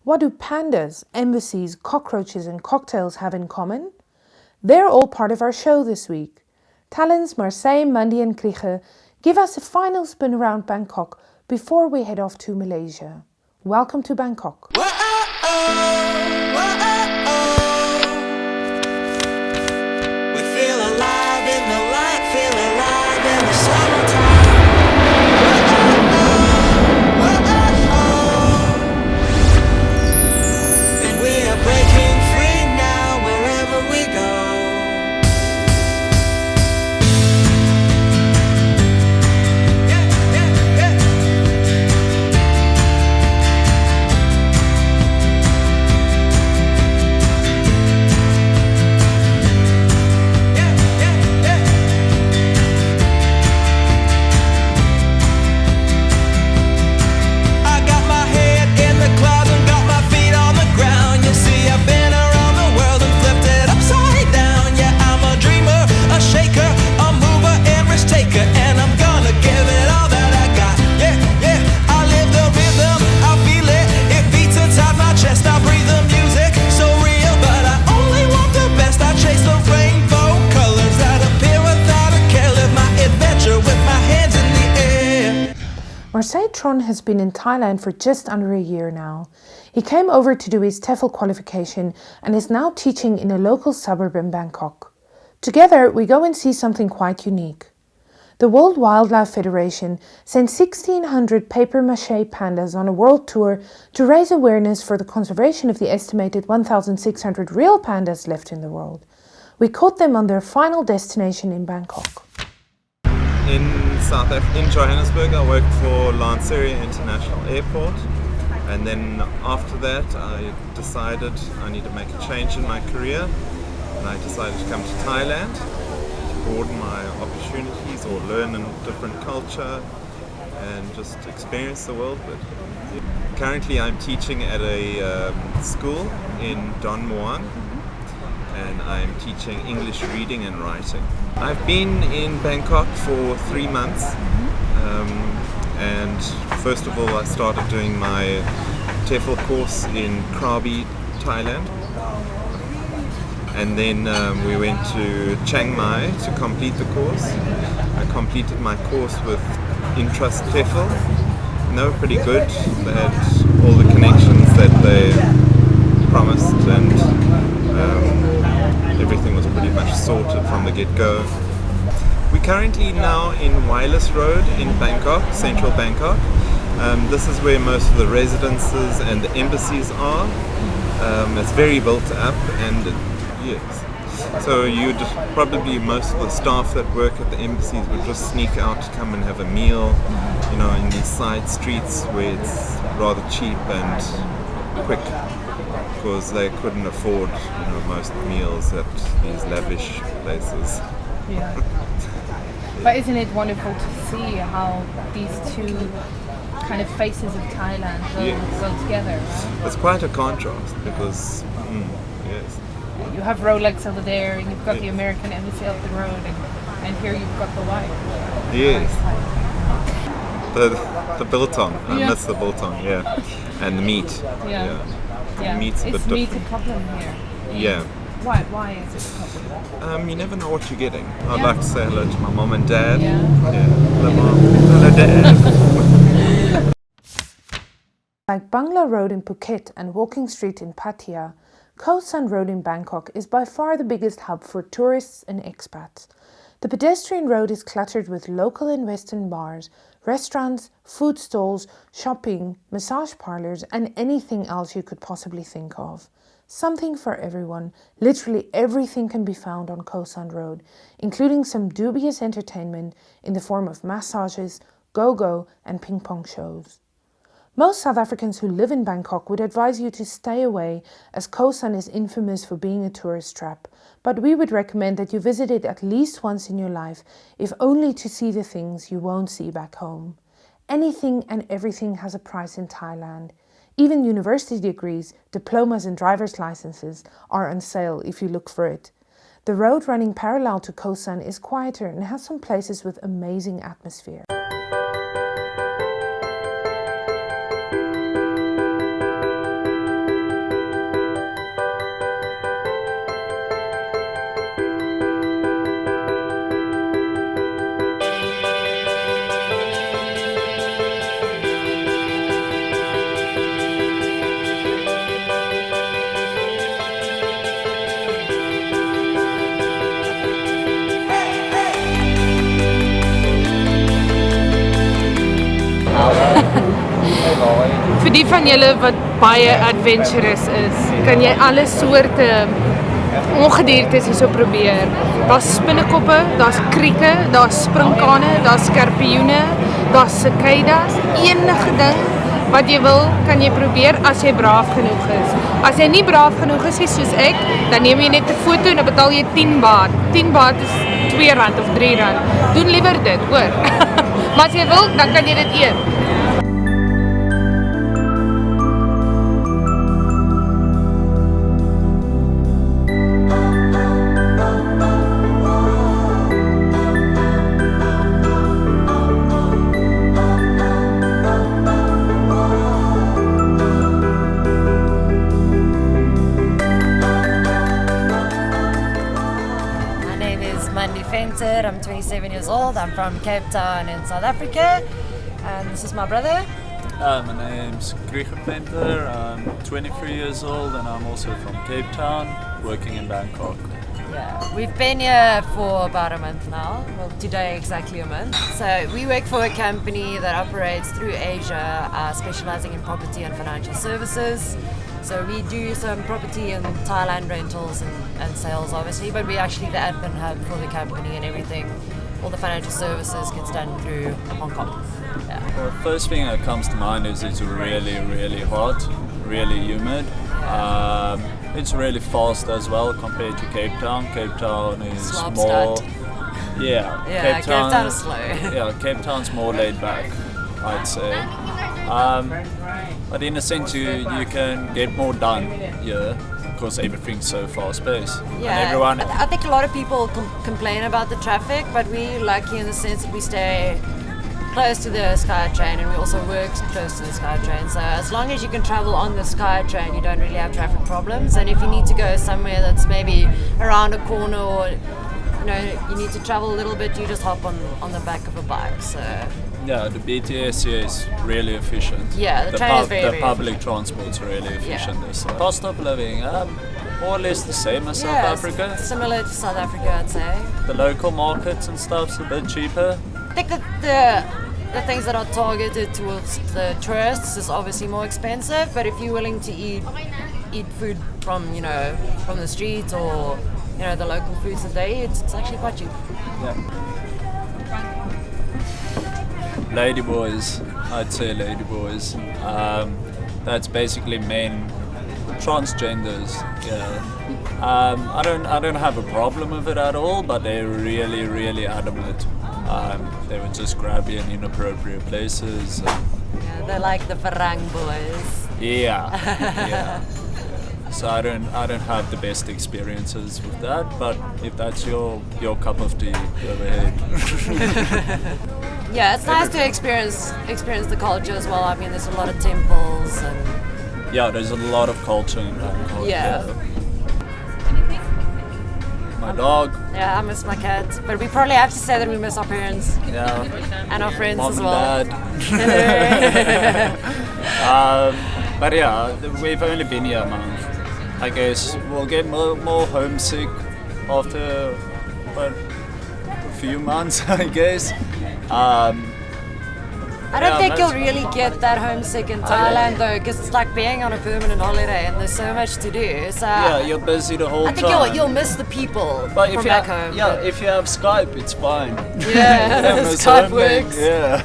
What do pandas, embassies, cockroaches and cocktails have in common? They're all part of our show this week. Talents Marce, Mandi and Krige give us a final spin around Bangkok before we head off to Malaysia. Welcome to Bangkok. We feel alive in the light, feel alive in the summertime. And we are breaking free now wherever we go. Marce Tron has been in Thailand for just under a year now. He came over to do his TEFL qualification and is now teaching in a local suburb in Bangkok. Together, we go and see something quite unique. The World Wildlife Federation sent 1,600 papier-mâché pandas on a world tour to raise awareness for the conservation of the estimated 1,600 real pandas left in the world. We caught them on their final destination in Bangkok. In South Africa, in Johannesburg, I worked for Lanseria International Airport, and then after that I decided I need to make a change in my career, and I decided to come to Thailand to broaden my opportunities or learn a different culture and just experience the world. But currently I'm teaching at a school in Don Muang, and I'm teaching English reading and writing. I've been in Bangkok for 3 months, and first of all I started doing my TEFL course in Krabi, Thailand, and then we went to Chiang Mai to complete the course. I completed my course with Intrust TEFL, and they were pretty good. They had all the connections that they promised, and everything was pretty much sorted from the get-go. We're currently now in Wireless Road in Bangkok, central Bangkok. This is where most of the residences and the embassies are. It's very built up, and yes. So you'd probably, most of the staff that work at the embassies would just sneak out to come and have a meal, you know, in these side streets where it's rather cheap and quick, because they couldn't afford, you know, most meals at these lavish places. Yeah. But isn't it wonderful to see how these two kind of faces of Thailand go together? Right? It's quite a contrast because, yes. You have Rolex over there, and you've got the American embassy up the road, and here you've got the white. Yes. The biltong. I miss the biltong, yeah. And the meat. Yeah. The meat's a bit different. Is meat a problem here? Yeah. Why is it a problem? You never know what you're getting. I'd like to say hello to my mom and dad. Yeah. Hello mom. Hello dad. Like Bangla Road in Phuket and Walking Street in Pattaya, Khao San Road in Bangkok is by far the biggest hub for tourists and expats. The pedestrian road is cluttered with local and Western bars, restaurants, food stalls, shopping, massage parlors, and anything else you could possibly think of. Something for everyone. Literally everything can be found on Khao San Road, including some dubious entertainment in the form of massages, go-go, and ping-pong shows. Most South Africans who live in Bangkok would advise you to stay away, as Khao San is infamous for being a tourist trap, but we would recommend that you visit it at least once in your life, if only to see the things you won't see back home. Anything and everything has a price in Thailand. Even university degrees, diplomas and driver's licenses are on sale if you look for it. The road running parallel to Khao San is quieter and has some places with amazing atmosphere. die van julle wat baie adventurous is, kan jy alle soorte ongediertes hierso probeer. Daar's spinnekoppe, daar's krieke, daar's sprinkane, daar's skorpioene, daar's cicadas, enige ding wat jy wil, kan jy probeer as jy braaf genoeg is. As jy nie braaf genoeg is, soos ek, dan neem jy net 'n foto en dan betaal jy 10 baht. 10 baht is R2 of R3. Doen liewer dit, hoor. Maar as jy wil, dan kan jy dit eet. I'm 27 years old. I'm from Cape Town in South Africa, and this is my brother. My name's Krige. I'm 23 years old, and I'm also from Cape Town, working in Bangkok. Yeah, we've been here for about a month now. Well, today exactly a month. So we work for a company that operates through Asia, specializing in property and financial services. So we do some property and Thailand rentals and sales, obviously, but we're actually the admin hub for the company, and everything, all the financial services gets done through Hong Kong. Yeah. Well, first thing that comes to mind is it's really, really hot, really humid. It's really fast as well compared to Cape Town. Cape Town is Slob more... start. Yeah, Cape Town is slow. Yeah, Cape Town's more laid back, I'd say. But in a sense, you can get more done here because everything's so fast-paced. Yeah, and everyone. I think a lot of people complain about the traffic, but we're lucky in the sense that we stay close to the SkyTrain, and we also work close to the SkyTrain. So as long as you can travel on the SkyTrain, you don't really have traffic problems. And if you need to go somewhere that's maybe around a corner, or you need to travel a little bit, you just hop on the back of a bike. So. Yeah, the BTS here is really efficient. Yeah, the train is very public transport's really efficient. Yeah. So cost of living, more or less the same as South Africa. Similar to South Africa, I'd say. The local markets and stuff's a bit cheaper. I think that the things that are targeted towards the tourists is obviously more expensive, but if you're willing to eat food from the street, or the local foods that they eat, it's actually quite cheap. Yeah. Ladyboys, I'd say ladyboys. That's basically men, transgenders. Yeah. I don't have a problem with it at all, but they're really, really adamant. They would just grab you in inappropriate places. Yeah, they're like the Farang boys. Yeah. Yeah. So I don't have the best experiences with that, but if that's your cup of tea, go ahead. Yeah, it's nice to experience the culture as well. I mean, there's a lot of temples and... Yeah, there's a lot of culture in Bangkok. Yeah. My dog. Yeah, I miss my cat. But we probably have to say that we miss our parents. Yeah. And our friends Mom as and well. Dad. But yeah, we've only been here a month. I guess we'll get more homesick after a few months, I guess. I don't think you'll really get that homesick in Thailand though, because it's like being on a permanent holiday and there's so much to do. So yeah, you're busy the whole time. I think you'll miss the people from back home. Yeah, if you have Skype, it's fine. Yeah, Skype works. Yeah.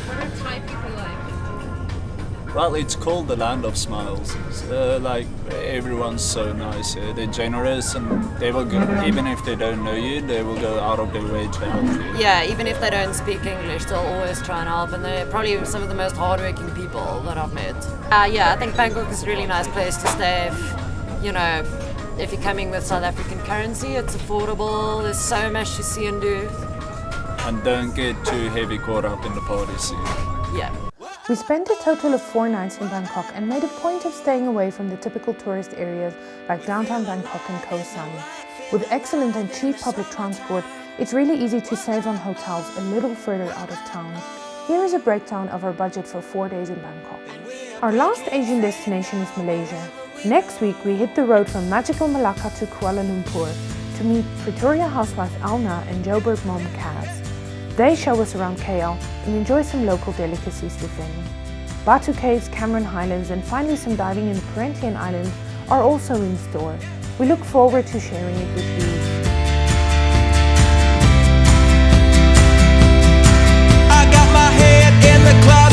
What are Thai people like? Well, it's called the land of smiles. Like everyone's so nice here. They're generous, and they will go, even if they don't know you, they will go out of their way to help you. Yeah, even if they don't speak English, they'll always try and help, and they're probably some of the most hardworking people that I've met. Yeah, I think Bangkok is a really nice place to stay. If you're coming with South African currency, it's affordable. There's so much to see and do. And don't get too heavy caught up in the party scene. Yeah. We spent a total of 4 nights in Bangkok and made a point of staying away from the typical tourist areas like downtown Bangkok and Khao San. With excellent and cheap public transport, it's really easy to save on hotels a little further out of town. Here is a breakdown of our budget for 4 days in Bangkok. Our last Asian destination is Malaysia. Next week we hit the road from magical Malacca to Kuala Lumpur to meet Pretoria housewife Alna and Joburg mom Kaz. They show us around KL and enjoy some local delicacies within. Batu Caves, Cameron Highlands, and finally some diving in Perhentian Island are also in store. We look forward to sharing it with you. I got my head in the clouds.